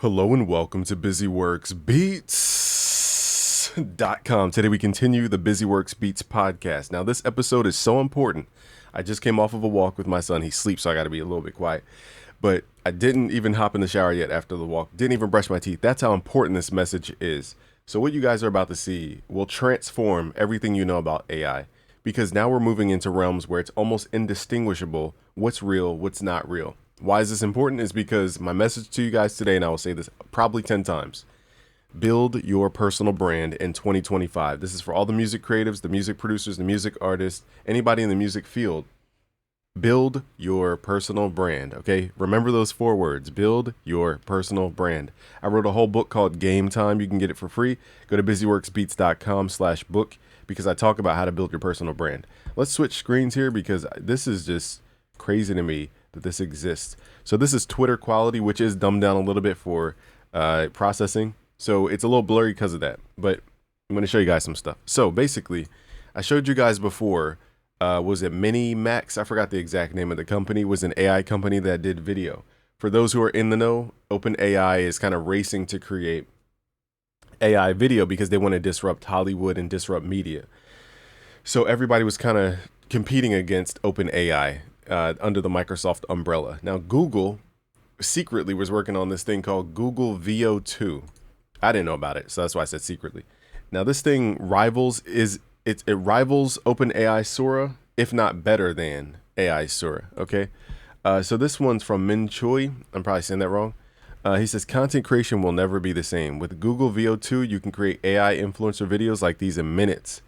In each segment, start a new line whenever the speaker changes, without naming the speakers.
Hello and welcome to BusyWorksBeats.com. Today we continue the BusyWorks Beats podcast. Now this episode is so important. I just came off of a walk with my son. He sleeps, so I got to be a little bit quiet. But I didn't even hop in the shower yet after the walk. Didn't even brush my teeth. That's how important this message is. So what you guys are about to see will transform everything you know about AI. Because now we're moving into realms where it's almost indistinguishable what's real, what's not real. Why is this important? Is because my message to you guys today, and I will say this probably 10 times, build your personal brand in 2025. This is for all the music creatives, the music producers, the music artists, anybody in the music field. Build your personal brand, okay? Remember those 4 words, build your personal brand. I wrote a whole book called Game Time. You can get it for free. Go to busyworksbeats.com/book because I talk about how to build your personal brand. Let's switch screens here because this is just crazy to me that this exists. So this is Twitter quality, which is dumbed down a little bit for processing. So it's a little blurry because of that, but I'm going to show you guys some stuff. So basically, I showed you guys before, was it Minimax? I forgot the exact name of the company. It was an AI company that did video. For those who are in the know, OpenAI is kind of racing to create AI video because they want to disrupt Hollywood and disrupt media. So everybody was kind of competing against OpenAI under the Microsoft umbrella. Now, Google secretly was working on this thing called Google Veo 2. I didn't know about it, so that's why I said secretly. Now, this thing rivals OpenAI Sora, if not better than AI Sora. Okay, so this one's from Min Choi. I'm probably saying that wrong. He says content creation will never be the same. With Google Veo 2, you can create AI influencer videos like these in minutes.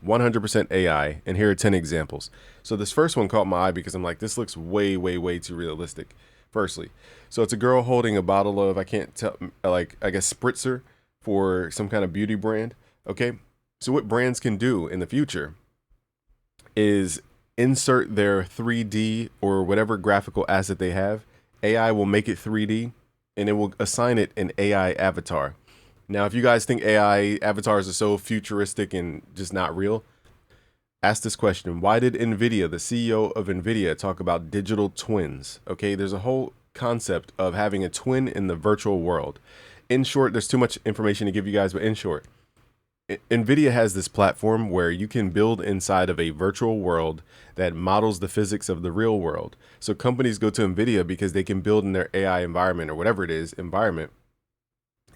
100% AI, and here are 10 examples. So this first one caught my eye because I'm like, this looks way too realistic. Firstly, so it's a girl holding a bottle of, I can't tell, like, I guess spritzer for some kind of beauty brand. Okay, so what brands can do in the future is insert their 3D or whatever graphical asset they have. AI will make it 3D and it will assign it an AI avatar. Now, if you guys think AI avatars are so futuristic and just not real, ask this question. Why did NVIDIA, the CEO of NVIDIA, talk about digital twins? Okay, there's a whole concept of having a twin in the virtual world. In short, there's too much information to give you guys, but in short, NVIDIA has this platform where you can build inside of a virtual world that models the physics of the real world. So companies go to NVIDIA because they can build in their AI environment or whatever it is, environment,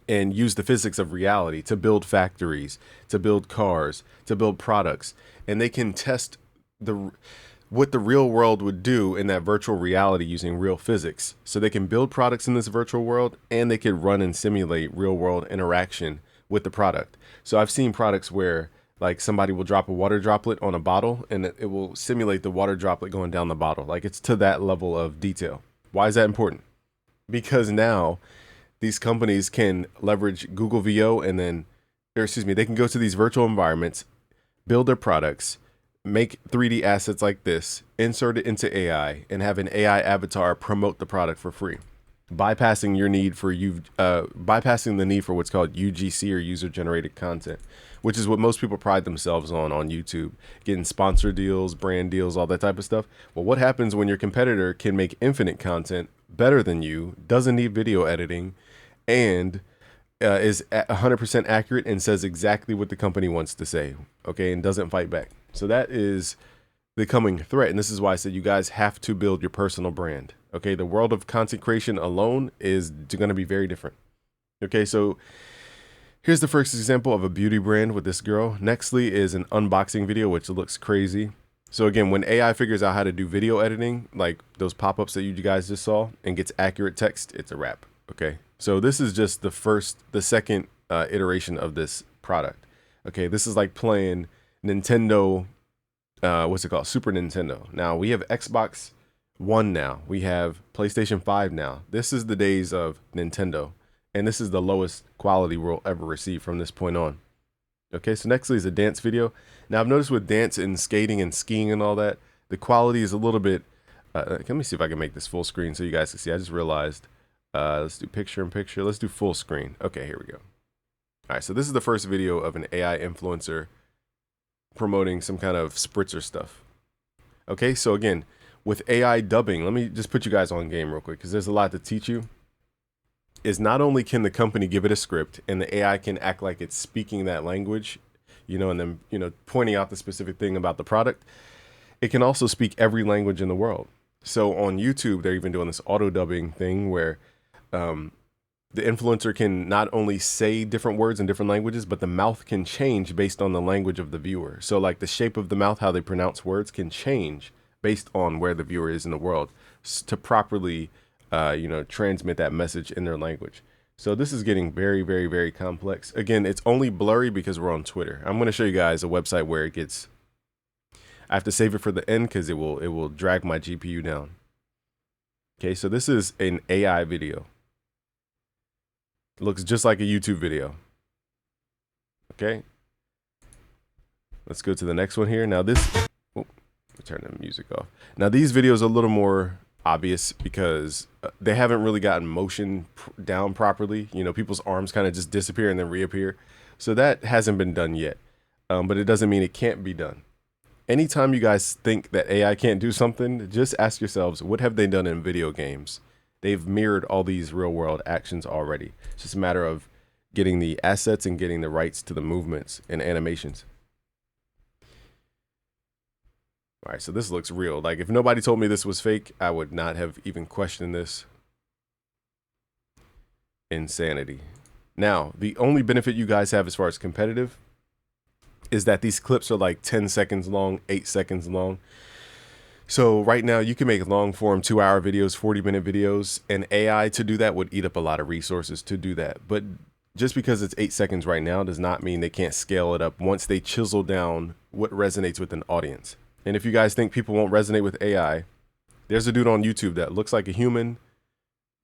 and use the physics of reality to build factories, to build cars, to build products. And they can test what the real world would do in that virtual reality using real physics. So they can build products in this virtual world and they can run and simulate real world interaction with the product. So I've seen products where like somebody will drop a water droplet on a bottle and it will simulate the water droplet going down the bottle. Like it's to that level of detail. Why is that important? Because now these companies can leverage Google Veo and then, they can go to these virtual environments, build their products, make 3D assets like this, insert it into AI, and have an AI avatar promote the product for free, bypassing bypassing the need for what's called UGC or user-generated content, which is what most people pride themselves on YouTube, getting sponsor deals, brand deals, all that type of stuff. Well, what happens when your competitor can make infinite content better than you, doesn't need video editing, and is 100% accurate and says exactly what the company wants to say, okay, and doesn't fight back. So that is the coming threat, and this is why I said you guys have to build your personal brand, okay? The world of content creation alone is going to be very different, okay? So here's the first example of a beauty brand with this girl. Nextly is an unboxing video, which looks crazy. So again, when AI figures out how to do video editing, like those pop-ups that you guys just saw, and gets accurate text, it's a wrap, okay? So this is just the second iteration of this product. Okay, this is like playing Nintendo, what's it called? Super Nintendo. Now we have Xbox One now. We have PlayStation 5 now. This is the days of Nintendo. And this is the lowest quality we'll ever receive from this point on. Okay, so nextly is a dance video. Now I've noticed with dance and skating and skiing and all that, the quality is a little bit, let me see if I can make this full screen so you guys can see. I just realized. Let's do picture in picture. Let's do full screen. Okay, here we go. All right, so this is the first video of an AI influencer promoting some kind of spritzer stuff. Okay, so again, with AI dubbing, let me just put you guys on game real quick because there's a lot to teach you. is not only can the company give it a script and the AI can act like it's speaking that language, and then, pointing out the specific thing about the product, it can also speak every language in the world. So on YouTube, they're even doing this auto dubbing thing where the influencer can not only say different words in different languages, but the mouth can change based on the language of the viewer. So like the shape of the mouth, how they pronounce words can change based on where the viewer is in the world to properly, transmit that message in their language. So this is getting very, very, very complex. Again, it's only blurry because we're on Twitter. I'm going to show you guys a website where it gets, I have to save it for the end because it will drag my GPU down. Okay, so this is an AI video. It looks just like a YouTube video. Okay. Let's go to the next one here. Now turn the music off. Now these videos are a little more obvious because they haven't really gotten motion down properly. People's arms kind of just disappear and then reappear. So that hasn't been done yet. But it doesn't mean it can't be done. Anytime you guys think that AI can't do something, just ask yourselves, what have they done in video games? They've mirrored all these real world actions already. It's just a matter of getting the assets and getting the rights to the movements and animations. All right, so this looks real. Like if nobody told me this was fake, I would not have even questioned this. Insanity. Now, the only benefit you guys have as far as competitive is that these clips are like 10 seconds long, 8 seconds long. So right now you can make long form 2-hour videos, 40-minute videos, and AI to do that would eat up a lot of resources to do that. But just because it's 8 seconds right now does not mean they can't scale it up once they chisel down what resonates with an audience. And if you guys think people won't resonate with AI, there's a dude on YouTube that looks like a human,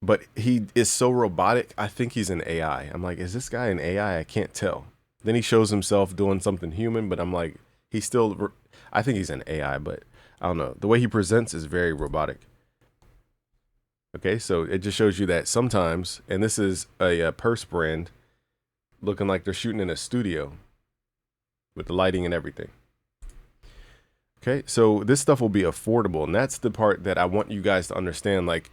but he is so robotic. I think he's an AI. I'm like, is this guy an AI? I can't tell. Then he shows himself doing something human, but I'm like, I think he's an AI, but I don't know. The way he presents is very robotic. Okay, so it just shows you that sometimes, and this is a purse brand looking like they're shooting in a studio with the lighting and everything. Okay, so this stuff will be affordable, and that's the part that I want you guys to understand. Like,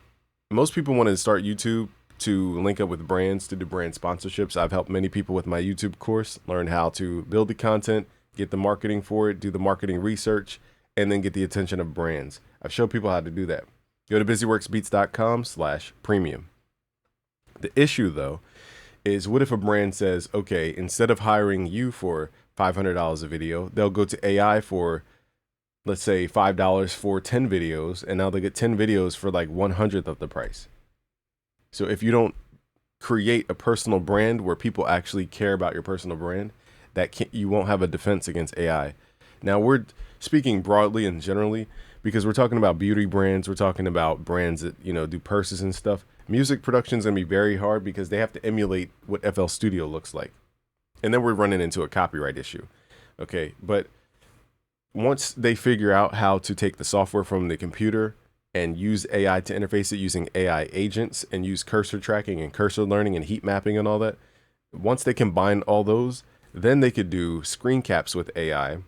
most people want to start YouTube to link up with brands to do brand sponsorships. I've helped many people with my YouTube course learn how to build the content, get the marketing for it, do the marketing research, and then get the attention of brands. I've showed people how to do that. Go to busyworksbeats.com/premium. The issue though is, what if a brand says, okay, instead of hiring you for $500 a video, they'll go to AI for, let's say, $5 for 10 videos, and now they get 10 videos for like 1/100th of the price. So if you don't create a personal brand where people actually care about your personal brand, you won't have a defense against AI. Now we're speaking broadly and generally because we're talking about beauty brands. We're talking about brands that, do purses and stuff. Music production is going to be very hard because they have to emulate what FL Studio looks like. And then we're running into a copyright issue. Okay. But once they figure out how to take the software from the computer and use AI to interface it using AI agents and use cursor tracking and cursor learning and heat mapping and all that, once they combine all those, then they could do screen caps with AI,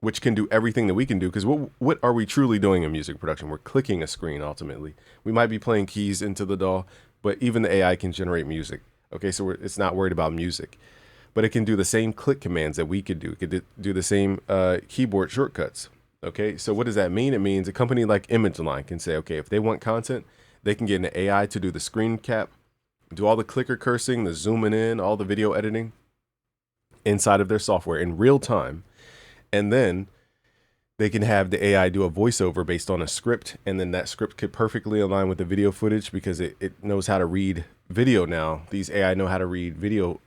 which can do everything that we can do. Because what are we truly doing in music production? We're clicking a screen ultimately. We might be playing keys into the DAW, but even the AI can generate music. Okay, so it's not worried about music. But it can do the same click commands that we could do. It could do the same keyboard shortcuts. Okay, so what does that mean? It means a company like ImageLine can say, okay, if they want content, they can get an AI to do the screen cap, do all the clicker cursing, the zooming in, all the video editing inside of their software in real time. And then they can have the AI do a voiceover based on a script. And then that script could perfectly align with the video footage because it knows how to read video now. These AI know how to read video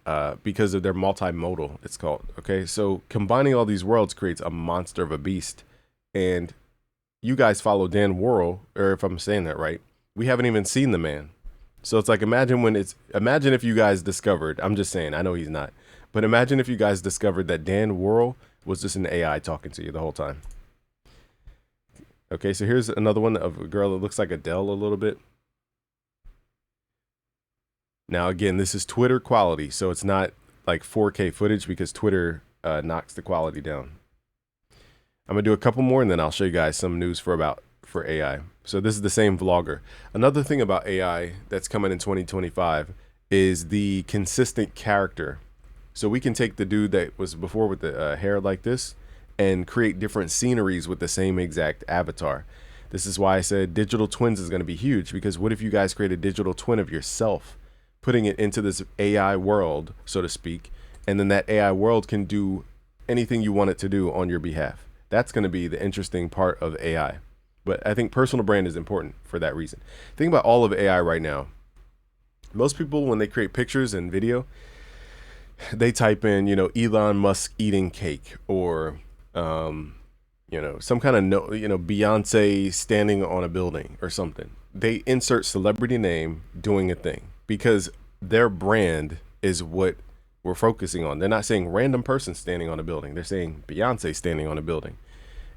because of their multimodal, it's called. Okay, so combining all these worlds creates a monster of a beast. And you guys follow Dan Worrell, or if I'm saying that right, we haven't even seen the man. So it's like, imagine if you guys discovered, I'm just saying, I know he's not, but imagine if you guys discovered that Dan Worrell was just an AI talking to you the whole time. Okay, so here's another one of a girl that looks like Adele a little bit. Now, again, this is Twitter quality, so it's not like 4K footage because Twitter knocks the quality down. I'm gonna do a couple more and then I'll show you guys some news for AI. So this is the same vlogger. Another thing about AI that's coming in 2025 is the consistent character. So we can take the dude that was before with the hair like this and create different sceneries with the same exact avatar. This is why I said digital twins is going to be huge, because what if you guys create a digital twin of yourself, putting it into this AI world, so to speak, and then that AI world can do anything you want it to do on your behalf. That's going to be the interesting part of AI. But I think personal brand is important for that reason. Think about all of AI right now. Most people, when they create pictures and video, they type in, Elon Musk eating cake, or, some kind of, Beyonce standing on a building or something. They insert celebrity name doing a thing because their brand is what we're focusing on. They're not saying random person standing on a building. They're saying Beyonce standing on a building.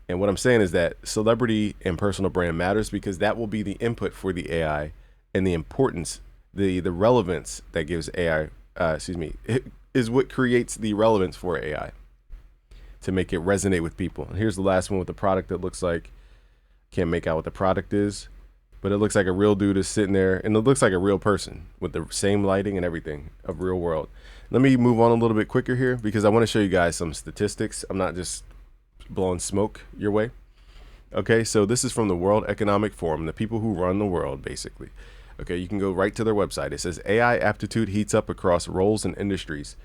And what I'm saying is that celebrity and personal brand matters because that will be the input for the AI, and the importance, the relevance that gives AI, is what creates the relevance for AI to make it resonate with people. And here's the last one with the product that looks like, can't make out what the product is, but it looks like a real dude is sitting there, and it looks like a real person with the same lighting and everything of real world. Let me move on a little bit quicker here because I want to show you guys some statistics. I'm not just blowing smoke your way. Okay, so this is from the World Economic Forum, the people who run the world, basically. Okay, you can go right to their website. It says AI aptitude heats up across roles and industries.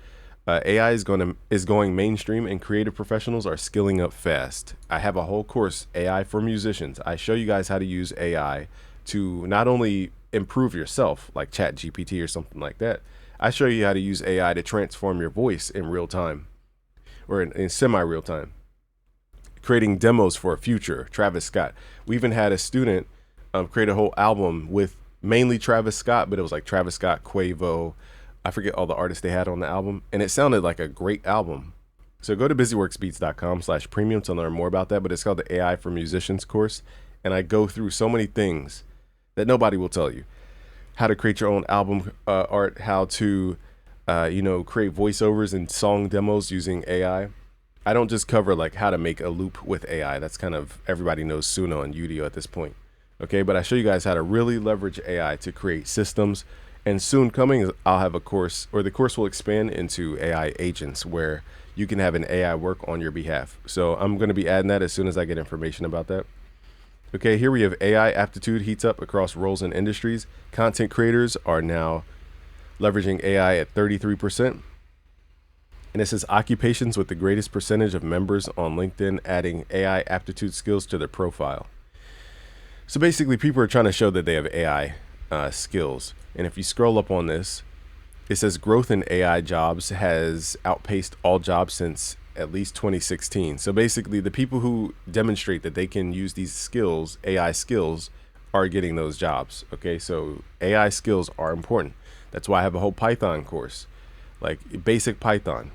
AI is going mainstream, and creative professionals are skilling up fast. I have a whole course, AI for musicians. I show you guys how to use AI to not only improve yourself, like ChatGPT or something like that. I show you how to use AI to transform your voice in real time, or in semi-real time. Creating demos for a future, Travis Scott. We even had a student create a whole album with mainly Travis Scott, but it was like Travis Scott, Quavo, I forget all the artists they had on the album, and it sounded like a great album. So go to busyworksbeats.com/premium to learn more about that, but it's called the AI for Musicians course, and I go through so many things that nobody will tell you. How to create your own album art, how to, create voiceovers and song demos using AI. I don't just cover like how to make a loop with AI. That's kind of, everybody knows Suno and Udio at this point. Okay, but I show you guys how to really leverage AI to create systems. And soon coming, I'll have a course, or the course will expand into AI agents where you can have an AI work on your behalf. So I'm going to be adding that as soon as I get information about that. Okay, here we have AI aptitude heats up across roles and industries. Content creators are now leveraging AI at 33%. And it says occupations with the greatest percentage of members on LinkedIn adding AI aptitude skills to their profile. So basically, people are trying to show that they have AI skills. And if you scroll up on this, it says growth in AI jobs has outpaced all jobs since at least 2016. So basically, the people who demonstrate that they can use these skills, AI skills, are getting those jobs. Okay, so AI skills are important. That's why I have a whole Python course, like basic Python.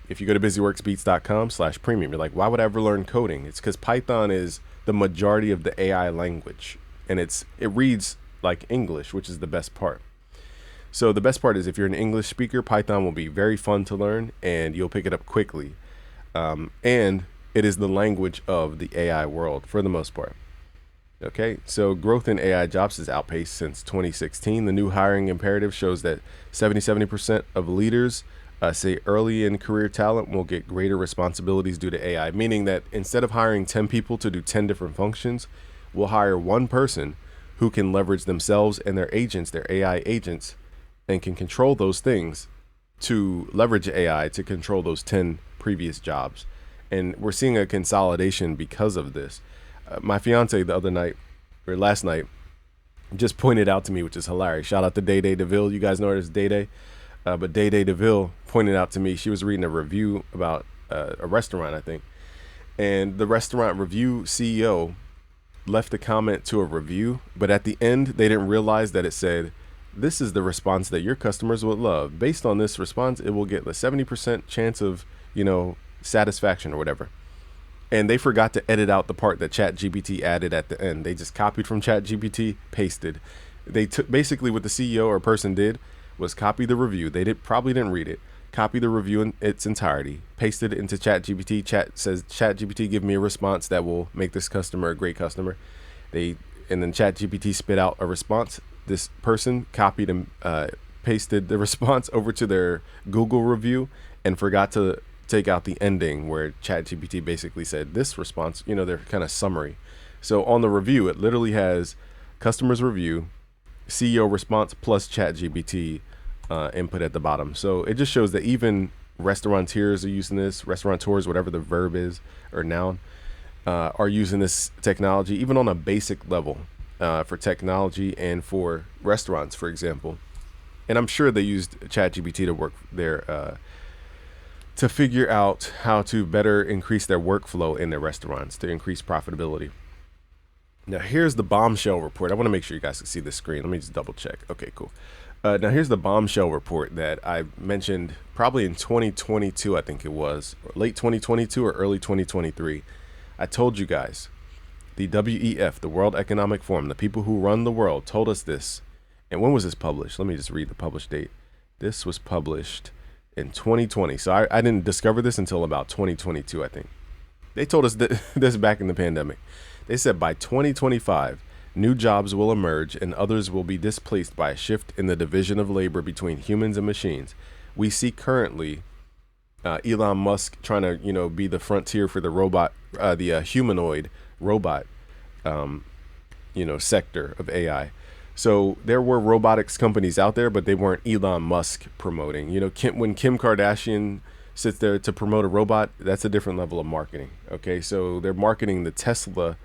If you go to busyworksbeats.com/premium, you're like, why would I ever learn coding? It's because Python is the majority of the AI language, and it reads like English, which is the best part. So the best part is if you're an English speaker, Python will be very fun to learn and you'll pick it up quickly. And it is the language of the AI world for the most part. Okay, so growth in AI jobs has outpaced since 2016. The new hiring imperative shows that 70% of leaders say early in career talent will get greater responsibilities due to AI, meaning that instead of hiring 10 people to do 10 different functions, we'll hire one person who can leverage themselves and their agents, their AI agents, and can control those things to leverage AI to control those 10 previous jobs. And we're seeing a consolidation because of this. My fiance the other night, or last night, just pointed out to me, which is hilarious. Shout out to Day Day DeVille. You guys know her as Day Day. But Day Day DeVille pointed out to me, she was reading a review about a restaurant, I think. And the restaurant review CEO left a comment to a review, but at the end, they didn't realize that it said, this is the response that your customers would love. Based on this response, it will get a 70% chance of, satisfaction or whatever. And they forgot to edit out the part that ChatGPT added at the end. They just copied from ChatGPT, pasted. They took basically what the CEO or person did was copy the review. They probably didn't read it. Copy the review in its entirety, pasted it into ChatGPT. Chat says, ChatGPT, give me a response that will make this customer a great customer. And then ChatGPT spit out a response. This person copied and pasted the response over to their Google review and forgot to take out the ending where ChatGPT basically said this response, their kind of summary. So on the review, it literally has customers review, CEO response plus ChatGPT input at the bottom. So it just shows that even restaurateurs are using this, restaurateurs, whatever the verb is or noun, are using this technology even on a basic level for technology and for restaurants, for example. And I'm sure they used ChatGPT to work there to figure out how to better increase their workflow in their restaurants to increase profitability. Now, here's the bombshell report. I want to make sure you guys can see the screen. Let me just double check. Okay, cool. Now, here's the bombshell report that I mentioned probably in 2022, I think it was, or late 2022 or early 2023. I told you guys, the WEF, the World Economic Forum, the people who run the world told us this. And when was this published? Let me just read the published date. This was published in 2020. So I didn't discover this until about 2022, I think. They told us this back in the pandemic. They said by 2025, new jobs will emerge and others will be displaced by a shift in the division of labor between humans and machines. We see currently Elon Musk trying to, be the frontier for the robot, the humanoid robot, sector of AI. So there were robotics companies out there, but they weren't Elon Musk promoting. When Kim Kardashian sits there to promote a robot, that's a different level of marketing. Okay, so they're marketing the Tesla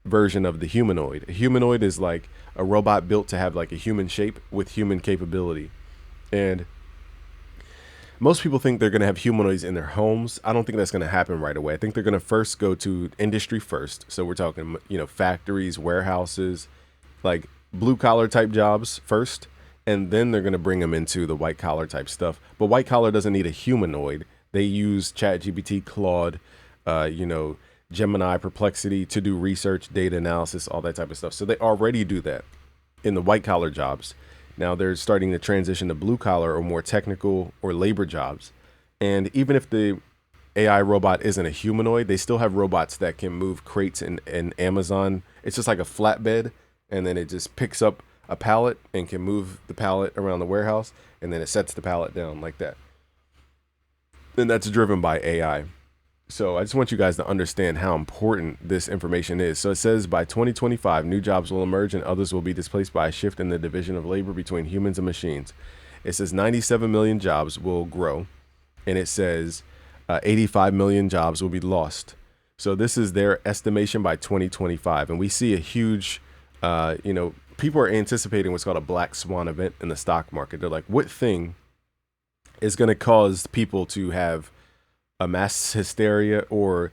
version of the humanoid. A humanoid is like a robot built to have like a human shape with human capability. And most people think they're going to have humanoids in their homes. I don't think that's going to happen right away. I think they're going to first go to industry first. So we're talking, factories, warehouses, like blue collar type jobs first. And then they're going to bring them into the white collar type stuff. But white collar doesn't need a humanoid. They use ChatGPT, Claude, Gemini, Perplexity to do research, data analysis, all that type of stuff. So they already do that in the white collar jobs. Now they're starting to transition to blue collar or more technical or labor jobs. And even if the AI robot isn't a humanoid, they still have robots that can move crates in Amazon. It's just like a flatbed, and then it just picks up a pallet and can move the pallet around the warehouse, and then it sets the pallet down like that. And that's driven by AI. So I just want you guys to understand how important this information is. So it says by 2025, new jobs will emerge and others will be displaced by a shift in the division of labor between humans and machines. It says 97 million jobs will grow, and it says 85 million jobs will be lost. So this is their estimation by 2025. And we see a huge, people are anticipating what's called a black swan event in the stock market. They're like, what thing is going to cause people to have a mass hysteria, or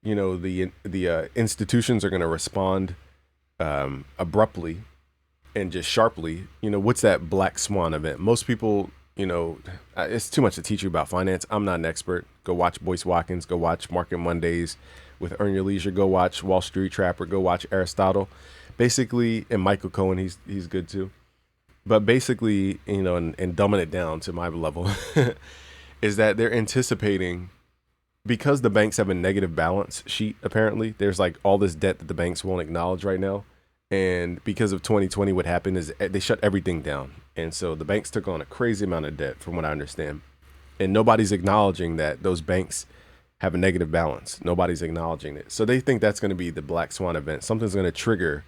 the institutions are going to respond abruptly and just sharply? What's that black swan event? Most people, it's too much to teach you about finance. I'm not an expert. Go watch Boyce Watkins, go watch Market Mondays with Earn Your Leisure, go watch Wall Street Trapper, go watch Aristotle. Basically, and Michael Cohen, he's good too. But basically, and dumbing it down to my level is that they're anticipating, because the banks have a negative balance sheet, apparently, there's like all this debt that the banks won't acknowledge right now. And because of 2020, what happened is they shut everything down. And so the banks took on a crazy amount of debt, from what I understand. And nobody's acknowledging that those banks have a negative balance. Nobody's acknowledging it. So they think that's going to be the black swan event. Something's going to trigger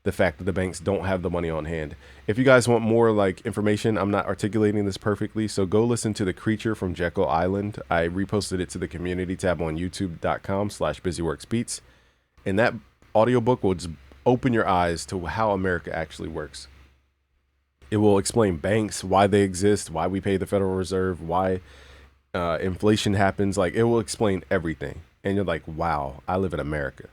the fact that the banks don't have the money on hand. If you guys want more information, I'm not articulating this perfectly, so go listen to The Creature from Jekyll Island. I reposted it to the community tab on youtube.com/busyworksbeats. And that audiobook will just open your eyes to how America actually works. It will explain banks, why they exist, why we pay the Federal Reserve, why inflation happens. It will explain everything. And you're like, wow, I live in America.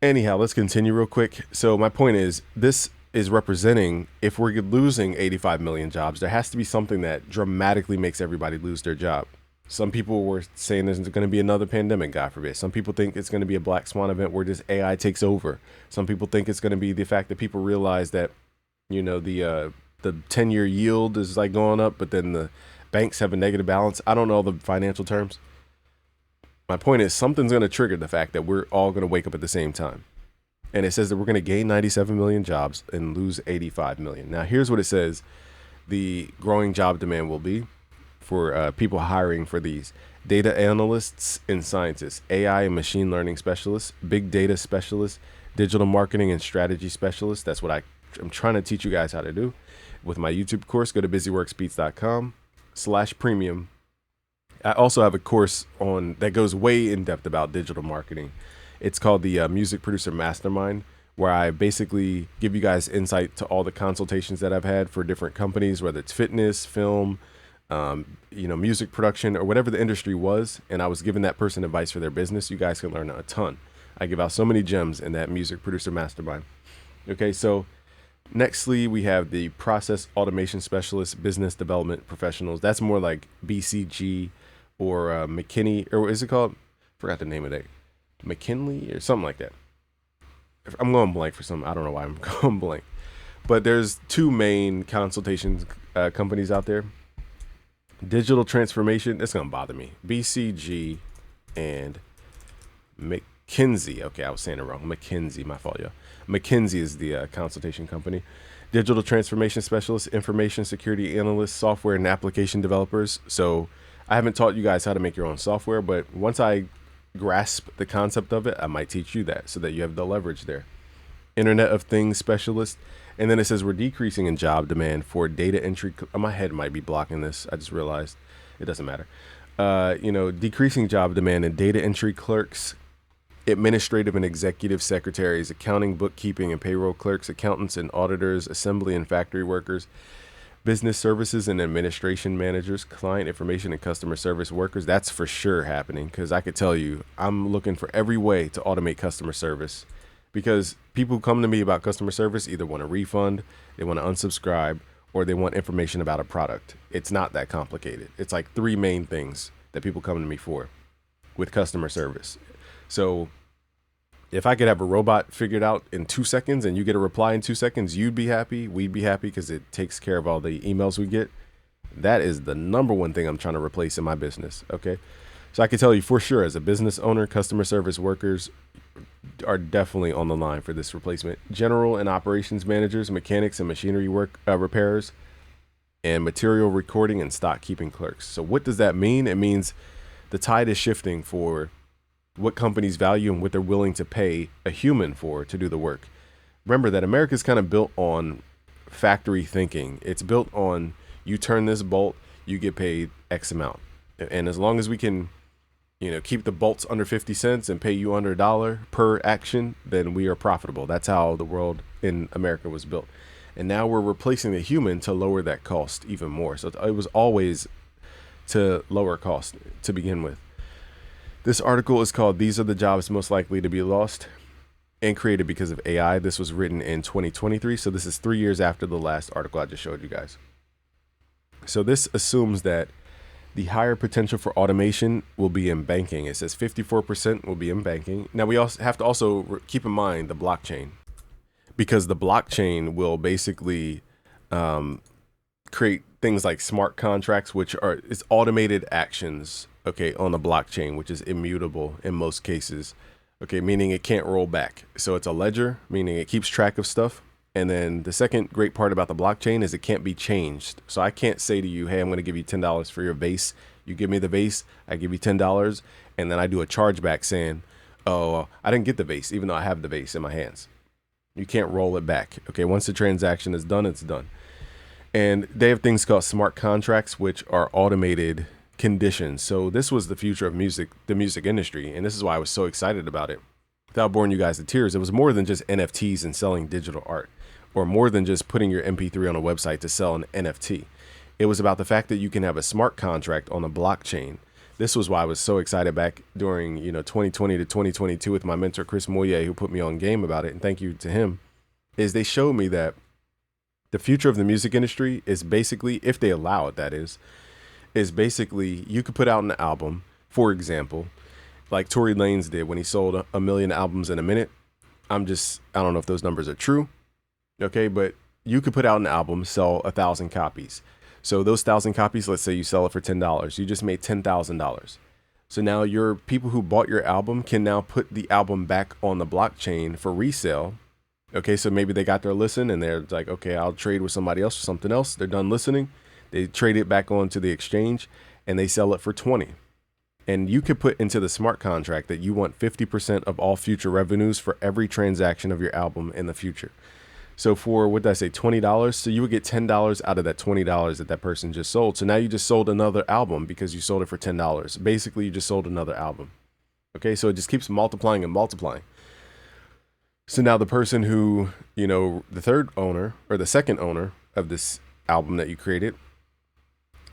Anyhow, let's continue real quick. So my point is, this is representing, if we're losing 85 million jobs, there has to be something that dramatically makes everybody lose their job. Some people were saying there's going to be another pandemic, God forbid. Some people think it's going to be a black swan event where just AI takes over. Some people think it's going to be the fact that people realize that, the 10-year yield is going up, but then the banks have a negative balance. I don't know the financial terms. My point is, something's going to trigger the fact that we're all going to wake up at the same time. And it says that we're going to gain 97 million jobs and lose 85 million. Now, here's what it says. the growing job demand will be for people hiring for these data analysts and scientists, AI and machine learning specialists, big data specialists, digital marketing and strategy specialists. That's what I'm trying to teach you guys how to do with my YouTube course. Go to busyworkspeeds.com/premium. I also have a course on that goes way in depth about digital marketing. It's called the Music Producer Mastermind, where I basically give you guys insight to all the consultations that I've had for different companies, whether it's fitness, film, music production, or whatever the industry was. And I was giving that person advice for their business. You guys can learn a ton. I give out so many gems in that Music Producer Mastermind. Okay, so nextly, we have the Process Automation Specialist, Business Development Professionals. That's more like BCG or McKinney, or what is it called? Forgot the name of that. McKinley or something like that. I'm going blank for some. I don't know why I'm going blank. But there's two main consultation companies out there. Digital transformation. It's going to bother me. BCG and McKinsey. Okay, I was saying it wrong. McKinsey. My fault, yo. McKinsey is the consultation company. Digital transformation specialists, information security analysts, software and application developers. So I haven't taught you guys how to make your own software, but once I grasp the concept of it, I might teach you that so that you have the leverage there. Internet of Things specialist. And then it says we're decreasing in job demand for data entry. My head might be blocking this. I just realized it doesn't matter. Decreasing job demand in data entry clerks, administrative and executive secretaries, accounting, bookkeeping, and payroll clerks, accountants and auditors, assembly and factory workers, business services and administration managers, client information and customer service workers. That's for sure happening, because I could tell you I'm looking for every way to automate customer service, because people who come to me about customer service either want a refund, they want to unsubscribe, or they want information about a product. It's not that complicated. It's like three main things that people come to me for with customer service. So if I could have a robot figured out in 2 seconds and you get a reply in 2 seconds, you'd be happy. We'd be happy because it takes care of all the emails we get. That is the number one thing I'm trying to replace in my business. Okay. So I can tell you for sure, as a business owner, customer service workers are definitely on the line for this replacement. General and operations managers, mechanics and machinery work repairers, and material recording and stock keeping clerks. So what does that mean? It means the tide is shifting for what companies value and what they're willing to pay a human for to do the work. Remember that America's kind of built on factory thinking. It's built on, you turn this bolt, you get paid X amount. And as long as we can, keep the bolts under 50 cents and pay you under $1 per action, then we are profitable. That's how the world in America was built. And now we're replacing the human to lower that cost even more. So it was always to lower cost to begin with. This article is called "These Are the Jobs Most Likely to Be Lost" and created because of AI. This was written in 2023. So this is 3 years after the last article I just showed you guys. So this assumes that the higher potential for automation will be in banking. It says 54% will be in banking. Now we also have to keep in mind the blockchain, because the blockchain will basically create things like smart contracts, which it's automated actions, okay, on the blockchain, which is immutable in most cases, okay, meaning it can't roll back. So it's a ledger, meaning it keeps track of stuff. And then the second great part about the blockchain is it can't be changed. So I can't say to you, hey, I'm going to give you $10 for your vase. You give me the vase, I give you $10, and then I do a chargeback saying, oh, I didn't get the vase, even though I have the vase in my hands. You can't roll it back. Okay, once the transaction is done, it's done. And they have things called smart contracts, which are automated conditions. So this was the future of music, the music industry. And this is why I was so excited about it. Without boring you guys to tears, it was more than just NFTs and selling digital art, or more than just putting your MP3 on a website to sell an NFT. It was about the fact that you can have a smart contract on a blockchain. This was why I was so excited back during 2020 to 2022 with my mentor, Chris Moyer, who put me on game about it. And thank you to him. Is they showed me that the future of the music industry is basically, if they allow it, that is basically you could put out an album, for example, like Tory Lanez did when he sold a million albums in a minute. I don't know if those numbers are true. Okay, but you could put out an album, sell 1,000 copies. So those 1,000 copies, let's say you sell it for $10. You just made $10,000. So now your people who bought your album can now put the album back on the blockchain for resale Okay, so maybe they got their listen and they're like, okay, I'll trade with somebody else or something else. They're done listening. They trade it back onto the exchange and they sell it for 20. And you could put into the smart contract that you want 50% of all future revenues for every transaction of your album in the future. So for, what did I say, $20? So you would get $10 out of that $20 that that person just sold. So now you just sold another album because you sold it for $10. Basically, you just sold another album. Okay, so it just keeps multiplying and multiplying. So now the person who, the third owner or the second owner of this album that you created,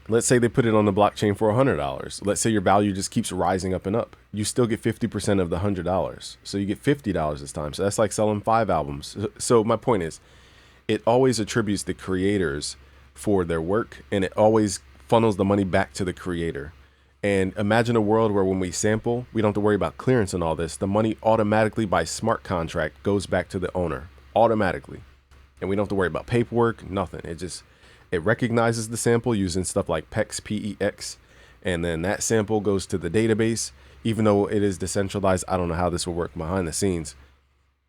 let's say they put it on the blockchain for $100. Let's say your value just keeps rising up and up. You still get 50% of the $100. So you get $50 this time. So that's like selling 5 albums. So my point is, it always attributes the creators for their work, and it always funnels the money back to the creator. And imagine a world where when we sample, we don't have to worry about clearance and all this. The money automatically by smart contract goes back to the owner automatically. And we don't have to worry about paperwork, nothing. It recognizes the sample using stuff like PEX, P-E-X. And then that sample goes to the database. Even though it is decentralized, I don't know how this will work behind the scenes.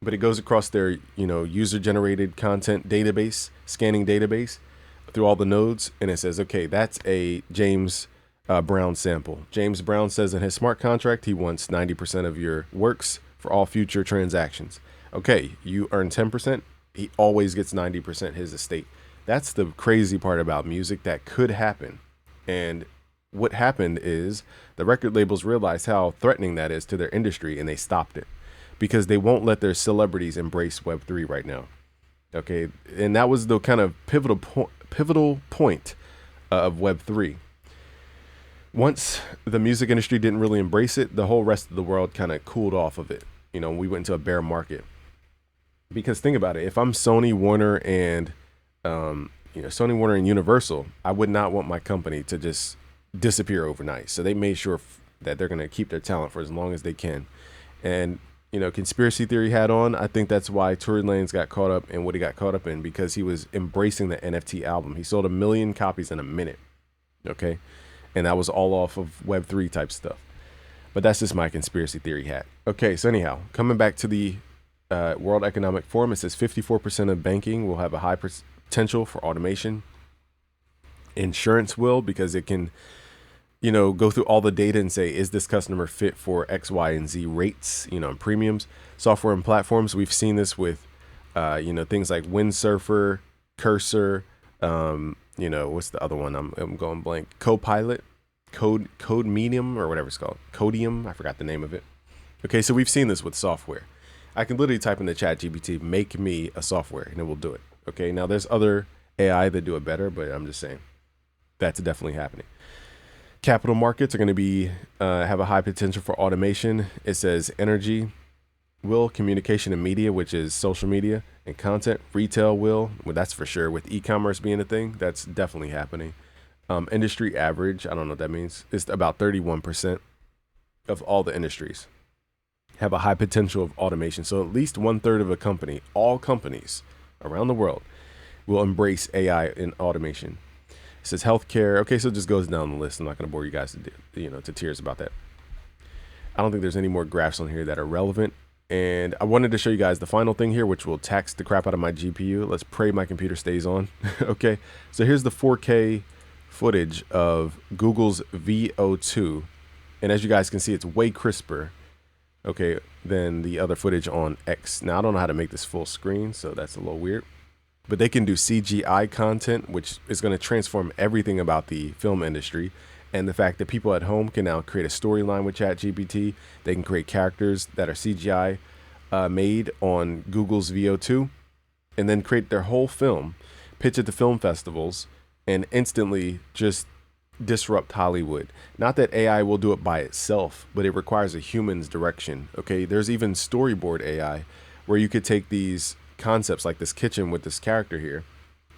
But it goes across their, user-generated content database, scanning database through all the nodes. And it says, okay, that's a James Brown sample. James Brown says in his smart contract, he wants 90% of your works for all future transactions. Okay, you earn 10%. He always gets 90% his estate. That's the crazy part about music that could happen. And what happened is the record labels realized how threatening that is to their industry, and they stopped it because they won't let their celebrities embrace Web3 right now. Okay, and that was the kind of pivotal point of Web3. Once the music industry didn't really embrace it, the whole rest of the world kind of cooled off of it. We went into a bear market. Because think about it, if I'm Sony, Warner, and Sony, Warner, and Universal, I would not want my company to just disappear overnight. So they made sure that they're going to keep their talent for as long as they can. And conspiracy theory hat on, I think that's why Tory Lanez got caught up in what he got caught up in, because he was embracing the NFT album. He sold 1 million copies in a minute. Okay. And that was all off of Web3 type stuff. But that's just my conspiracy theory hat. Okay, so anyhow, coming back to the World Economic Forum, it says 54% of banking will have a high potential for automation. Insurance will, because it can, go through all the data and say, is this customer fit for X, Y, and Z rates, and premiums. Software and platforms, we've seen this with, things like Windsurfer, Cursor, what's the other one? I'm going blank. Copilot, Code Medium, or whatever it's called. Codium, I forgot the name of it. Okay, so we've seen this with software. I can literally type in the chat GPT, make me a software, and it will do it. Okay, now there's other AI that do it better, but I'm just saying that's definitely happening. Capital markets are going to be have a high potential for automation. It says energy will, communication and media, which is social media and content. Retail will, well, that's for sure. With e-commerce being a thing, that's definitely happening. Industry average, I don't know what that means. It's about 31% of all the industries have a high potential of automation. So at least 1/3 of a company, all companies around the world, will embrace AI in automation. It says healthcare. Okay, so it just goes down the list. I'm not going to bore you guys to tears about that. I don't think there's any more graphs on here that are relevant. And I wanted to show you guys the final thing here, which will tax the crap out of my GPU. Let's pray my computer stays on. Okay, so here's the 4K footage of Google's VO2. And as you guys can see, it's way crisper, okay, than the other footage on X. Now, I don't know how to make this full screen, so that's a little weird. But they can do CGI content, which is going to transform everything about the film industry. And the fact that people at home can now create a storyline with ChatGPT. They can create characters that are CGI made on Google's VO2, and then create their whole film, pitch it to film festivals, and instantly just disrupt Hollywood. Not that AI will do it by itself, but it requires a human's direction. Okay, there's even storyboard AI where you could take these concepts like this kitchen with this character here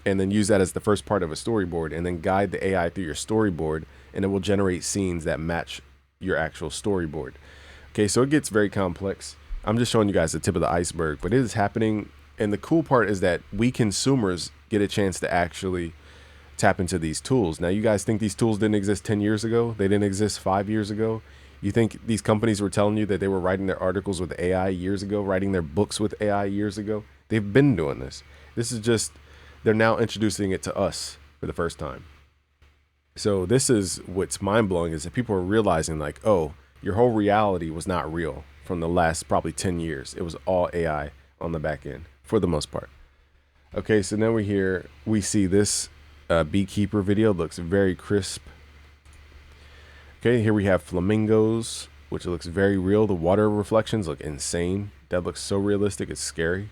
and then use that as the first part of a storyboard and then guide the AI through your storyboard, and it will generate scenes that match your actual storyboard. Okay, so it gets very complex. I'm just showing you guys the tip of the iceberg, but it is happening. And the cool part is that we consumers get a chance to actually tap into these tools. Now, you guys think these tools didn't exist 10 years ago? They didn't exist 5 years ago? You think these companies were telling you that they were writing their articles with AI years ago, writing their books with AI years ago? They've been doing this. This is just, they're now introducing it to us for the first time. So this is what's mind blowing, is that people are realizing like, oh, your whole reality was not real from the last probably 10 years. It was all AI on the back end for the most part. Okay, so now we see this beekeeper video. Looks very crisp. Okay, here we have flamingos, which looks very real. The water reflections look insane. That looks so realistic, it's scary.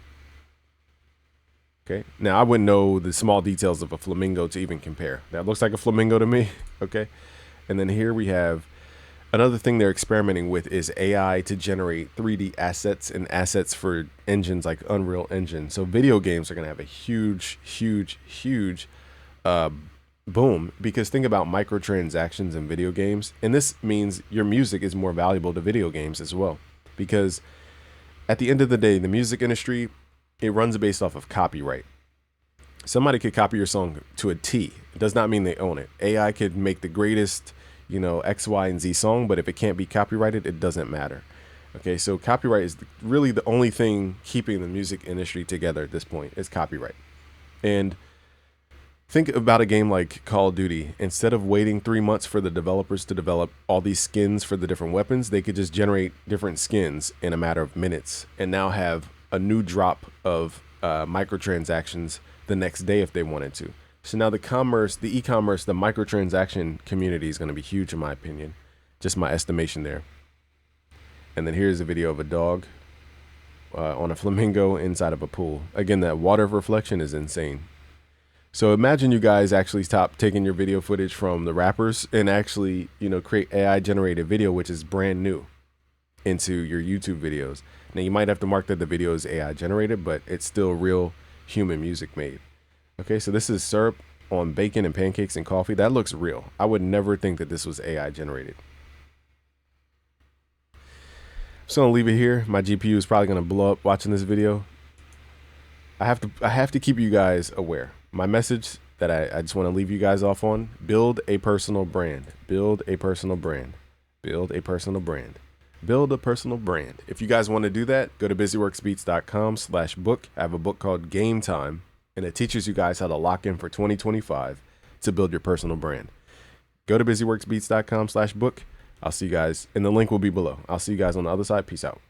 Okay, now I wouldn't know the small details of a flamingo to even compare. That looks like a flamingo to me. Okay, and then here we have another thing they're experimenting with is AI to generate 3D assets and assets for engines like Unreal Engine. So video games are going to have a huge boom, because think about microtransactions in video games. And this means your music is more valuable to video games as well, because at the end of the day, the music industry, it runs based off of copyright. Somebody could copy your song to a T. It does not mean they own it. AI could make the greatest, X, Y, and Z song, but if it can't be copyrighted, it doesn't matter. Okay, so copyright is really the only thing keeping the music industry together at this point, is copyright. And think about a game like Call of Duty. Instead of waiting 3 months for the developers to develop all these skins for the different weapons, they could just generate different skins in a matter of minutes and now have a new drop of microtransactions the next day if they wanted to. So now the e-commerce, the microtransaction community is going to be huge in my opinion. Just my estimation there. And then here's a video of a dog on a flamingo inside of a pool. Again, that water reflection is insane. So imagine you guys actually stop taking your video footage from the rappers and actually, create AI generated video, which is brand new, into your YouTube videos. Now you might have to mark that the video is AI generated, but it's still real human music made. Okay, so this is syrup on bacon and pancakes and coffee. That looks real. I would never think that this was AI generated. So I'm gonna leave it here. My GPU is probably gonna blow up watching this video. I have to keep you guys aware. My message that I just want to leave you guys off on: build a personal brand. Build a personal brand. Build a personal brand. Build a personal brand. If you guys want to do that, go to busyworksbeats.com/book. I have a book called Game Time, and it teaches you guys how to lock in for 2025 to build your personal brand. Go to busyworksbeats.com/book. I'll see you guys, and the link will be below. I'll see you guys on the other side. Peace out.